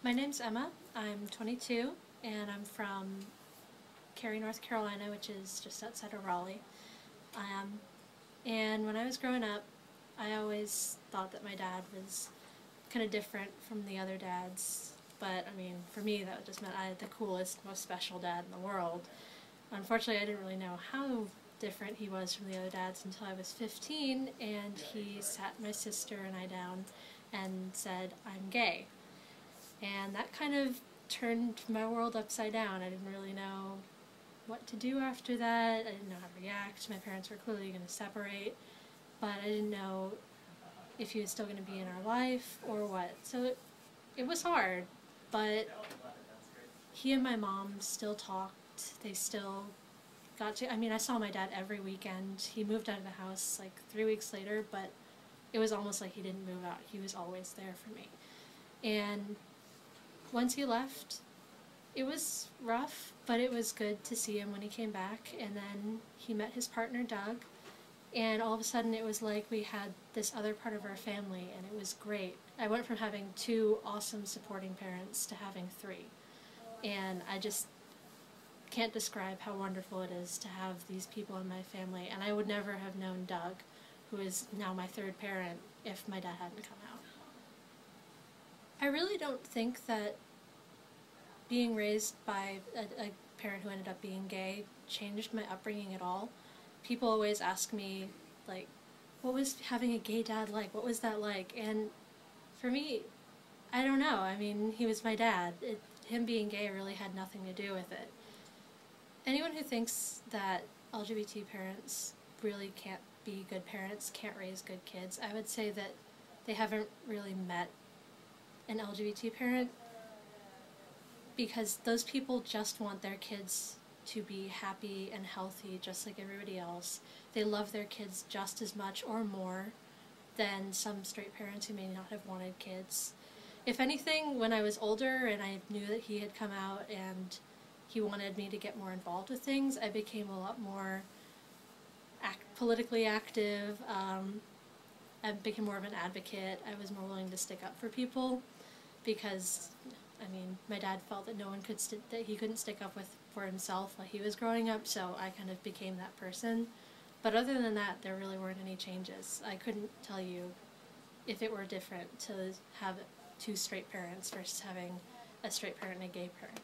My name's Emma. I'm 22 and I'm from Cary, North Carolina, which is just outside of Raleigh. And when I was growing up, I always thought that my dad was kind of different from the other dads. But I mean, for me, that just meant I had the coolest, most special dad in the world. Unfortunately, I didn't really know how different he was from the other dads until I was 15, and he sat my sister and I down and said, "I'm gay." And that kind of turned my world upside down. I didn't really know what to do after that. I didn't know how to react. My parents were clearly going to separate, but I didn't know if he was still going to be in our life or what. So it was hard, but he and my mom still talked. They still got to, I mean, I saw my dad every weekend. He moved out of the house like 3 weeks later, but it was almost like he didn't move out. He was always there for me. And once he left, it was rough, but it was good to see him when he came back. And then he met his partner, Doug, and all of a sudden it was like we had this other part of our family, and it was great. I went from having 2 awesome supporting parents to having 3. And I just can't describe how wonderful it is to have these people in my family. And I would never have known Doug, who is now my 3rd parent, if my dad hadn't come out. I really don't think that being raised by a parent who ended up being gay changed my upbringing at all. People always ask me, like, what was having a gay dad like? What was that like? And for me, I don't know. I mean, he was my dad. Him being gay really had nothing to do with it. Anyone who thinks that LGBT parents really can't be good parents, can't raise good kids, I would say that they haven't really met an LGBT parent, because those people just want their kids to be happy and healthy just like everybody else. They love their kids just as much or more than some straight parents who may not have wanted kids. If anything, when I was older and I knew that he had come out and he wanted me to get more involved with things, I became a lot more politically active. I became more of an advocate. I was more willing to stick up for people because, I mean, my dad felt that that he couldn't stick up for himself while he was growing up, so I kind of became that person. But other than that, there really weren't any changes. I couldn't tell you if it were different to have 2 straight parents versus having a straight parent and a gay parent.